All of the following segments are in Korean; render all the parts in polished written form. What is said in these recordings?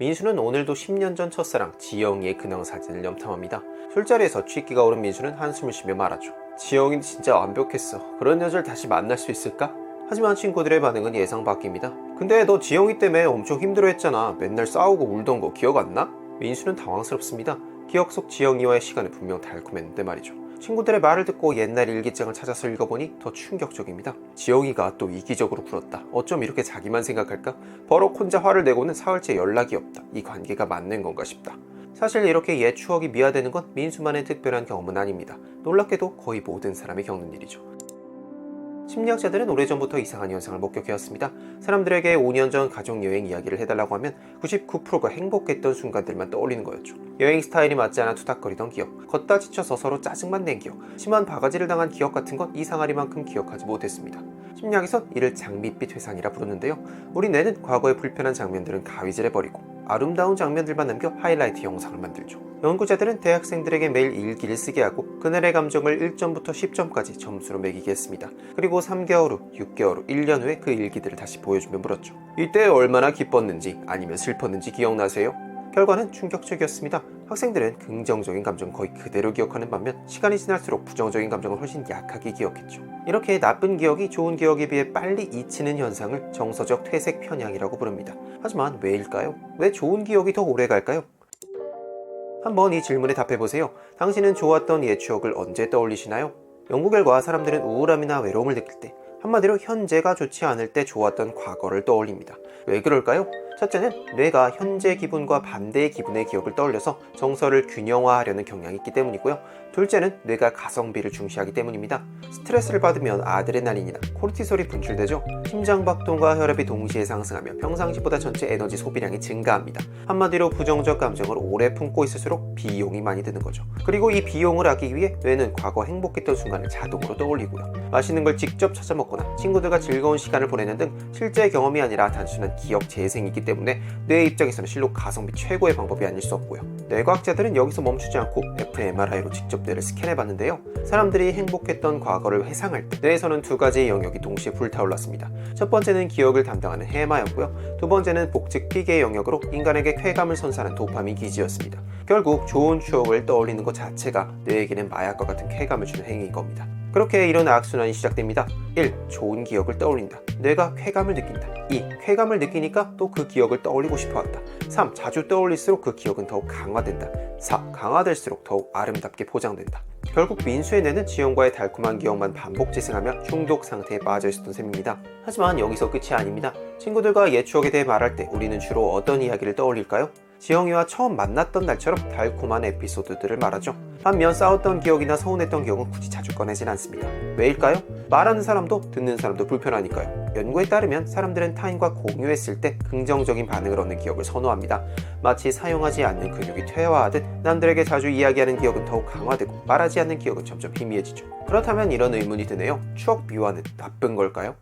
민수는 오늘도 10년 전 첫사랑 지영이의 근황사진을 염탐합니다. 술자리에서 취기가 오른 민수는 한숨을 쉬며 말하죠. 지영이는 진짜 완벽했어. 그런 여자를 다시 만날 수 있을까? 하지만 친구들의 반응은 예상 밖입니다. 근데 너 지영이 때문에 엄청 힘들어했잖아. 맨날 싸우고 울던 거 기억 안 나? 민수는 당황스럽습니다. 기억 속 지영이와의 시간은 분명 달콤했는데 말이죠. 친구들의 말을 듣고 옛날 일기장을 찾아서 읽어보니 더 충격적입니다. 지영이가 또 이기적으로 굴었다. 어쩜 이렇게 자기만 생각할까? 버럭 혼자 화를 내고는 사흘째 연락이 없다. 이 관계가 맞는 건가 싶다. 사실 이렇게 옛 추억이 미화되는 건 민수만의 특별한 경험은 아닙니다. 놀랍게도 거의 모든 사람이 겪는 일이죠. 심리학자들은 오래전부터 이상한 현상을 목격해왔습니다. 사람들에게 5년 전 가족여행 이야기를 해달라고 하면 99%가 행복했던 순간들만 떠올리는 거였죠. 여행 스타일이 맞지 않아 투닥거리던 기억, 걷다 지쳐서 서로 짜증만 낸 기억, 심한 바가지를 당한 기억 같은 건 이상하리만큼 기억하지 못했습니다. 심리학에선 이를 장밋빛 회상이라 부르는데요. 우리 뇌는 과거의 불편한 장면들은 가위질해버리고 아름다운 장면들만 남겨 하이라이트 영상을 만들죠. 연구자들은 대학생들에게 매일 일기를 쓰게 하고 그날의 감정을 1점부터 10점까지 점수로 매기게 했습니다. 그리고 3개월 후, 6개월 후, 1년 후에 그 일기들을 다시 보여주며 물었죠. 이때 얼마나 기뻤는지 아니면 슬펐는지 기억나세요? 결과는 충격적이었습니다. 학생들은 긍정적인 감정 거의 그대로 기억하는 반면 시간이 지날수록 부정적인 감정을 훨씬 약하게 기억했죠. 이렇게 나쁜 기억이 좋은 기억에 비해 빨리 잊히는 현상을 정서적 퇴색 편향이라고 부릅니다. 하지만 왜일까요? 왜 좋은 기억이 더 오래 갈까요? 한번 이 질문에 답해보세요. 당신은 좋았던 옛 추억을 언제 떠올리시나요? 연구 결과 사람들은 우울함이나 외로움을 느낄 때, 한마디로 현재가 좋지 않을 때 좋았던 과거를 떠올립니다. 왜 그럴까요? 첫째는 뇌가 현재 기분과 반대의 기분의 기억을 떠올려서 정서를 균형화하려는 경향이 있기 때문이고요. 둘째는 뇌가 가성비를 중시하기 때문입니다. 스트레스를 받으면 아드레날린이나 코르티솔이 분출되죠. 심장박동과 혈압이 동시에 상승하며 평상시보다 전체 에너지 소비량이 증가합니다. 한마디로 부정적 감정을 오래 품고 있을수록 비용이 많이 드는 거죠. 그리고 이 비용을 아끼기 위해 뇌는 과거 행복했던 순간을 자동으로 떠올리고요. 맛있는 걸 직접 찾아 먹거나 친구들과 즐거운 시간을 보내는 등 실제 경험이 아니라 단순한 기억 재생이기 때문에 뇌의 입장에서는 실로 가성비 최고의 방법이 아닐 수 없고요. 뇌과학자들은 여기서 멈추지 않고 fMRI로 직접 뇌를 스캔해봤는데요. 사람들이 행복했던 과거를 회상할 때 뇌에서는 두 가지의 영역이 동시에 불타올랐습니다. 첫 번째는 기억을 담당하는 해마였고요. 두 번째는 복직 피계 영역으로 인간에게 쾌감을 선사하는 도파민 기지였습니다. 결국 좋은 추억을 떠올리는 것 자체가 뇌에게는 마약과 같은 쾌감을 주는 행위인 겁니다. 그렇게 이런 악순환이 시작됩니다. 1. 좋은 기억을 떠올린다. 뇌가 쾌감을 느낀다. 2. 쾌감을 느끼니까 또 그 기억을 떠올리고 싶어한다. 3. 자주 떠올릴수록 그 기억은 더욱 강화된다. 4. 강화될수록 더욱 아름답게 포장된다. 결국 민수의 뇌는 지영과의 달콤한 기억만 반복 재생하며 중독 상태에 빠져 있었던 셈입니다. 하지만 여기서 끝이 아닙니다. 친구들과 옛 추억에 대해 말할 때 우리는 주로 어떤 이야기를 떠올릴까요? 지영이와 처음 만났던 날처럼 달콤한 에피소드들을 말하죠. 반면 싸웠던 기억이나 서운했던 기억은 굳이 자주 꺼내진 않습니다. 왜일까요? 말하는 사람도 듣는 사람도 불편하니까요. 연구에 따르면 사람들은 타인과 공유했을 때 긍정적인 반응을 얻는 기억을 선호합니다. 마치 사용하지 않는 근육이 퇴화하듯 남들에게 자주 이야기하는 기억은 더욱 강화되고 말하지 않는 기억은 점점 희미해지죠. 그렇다면 이런 의문이 드네요. 추억 미화는 나쁜 걸까요?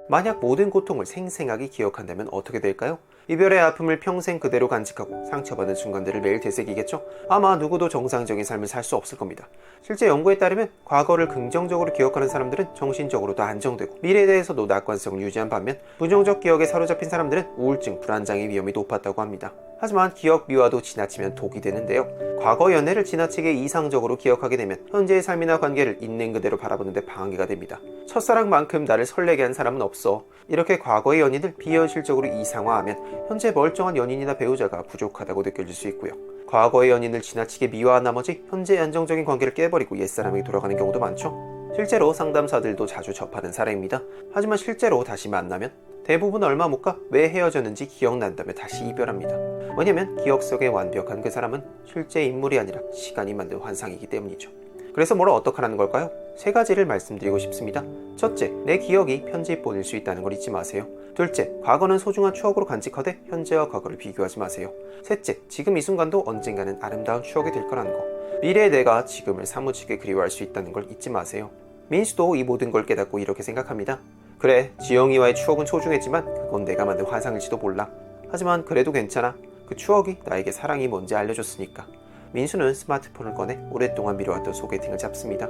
만약 모든 고통을 생생하게 기억한다면 어떻게 될까요? 이별의 아픔을 평생 그대로 간직하고 상처받은 순간들을 매일 되새기겠죠? 아마 누구도 정상적인 삶을 살 수 없을 겁니다. 실제 연구에 따르면 과거를 긍정적으로 기억하는 사람들은 정신적으로도 안정되고 미래에 대해서도 낙관성을 유지한 반면 부정적 기억에 사로잡힌 사람들은 우울증, 불안장애 위험이 높았다고 합니다. 하지만 기억 미화도 지나치면 독이 되는데요. 과거 연애를 지나치게 이상적으로 기억하게 되면 현재의 삶이나 관계를 있는 그대로 바라보는데 방해가 됩니다. 첫사랑만큼 나를 설레게 한 사람은 없어. 이렇게 과거의 연인을 비현실적으로 이상화하면 현재 멀쩡한 연인이나 배우자가 부족하다고 느껴질 수 있고요. 과거의 연인을 지나치게 미화한 나머지 현재 안정적인 관계를 깨버리고 옛사람에게 돌아가는 경우도 많죠. 실제로 상담사들도 자주 접하는 사례입니다. 하지만 실제로 다시 만나면 대부분 얼마 못 가 왜 헤어졌는지 기억난다며 다시 이별합니다. 왜냐면 기억 속에 완벽한 그 사람은 실제 인물이 아니라 시간이 만든 환상이기 때문이죠. 그래서 뭘 어떡하라는 걸까요? 세 가지를 말씀드리고 싶습니다. 첫째, 내 기억이 편지본일 수 있다는 걸 잊지 마세요. 둘째, 과거는 소중한 추억으로 간직하되 현재와 과거를 비교하지 마세요. 셋째, 지금 이 순간도 언젠가는 아름다운 추억이 될 거라는 거. 미래의 내가 지금을 사무치게 그리워할 수 있다는 걸 잊지 마세요. 민수도 이 모든 걸 깨닫고 이렇게 생각합니다. 그래, 지영이와의 추억은 소중했지만 그건 내가 만든 환상일지도 몰라. 하지만 그래도 괜찮아. 그 추억이 나에게 사랑이 뭔지 알려줬으니까. 민수는 스마트폰을 꺼내 오랫동안 미뤄왔던 소개팅을 잡습니다.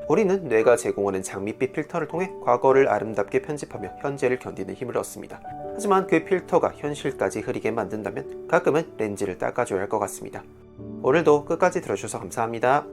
우리는 뇌가 제공하는 장밋빛 필터를 통해 과거를 아름답게 편집하며 현재를 견디는 힘을 얻습니다. 하지만 그 필터가 현실까지 흐리게 만든다면 가끔은 렌즈를 닦아줘야 할 것 같습니다. 오늘도 끝까지 들어주셔서 감사합니다.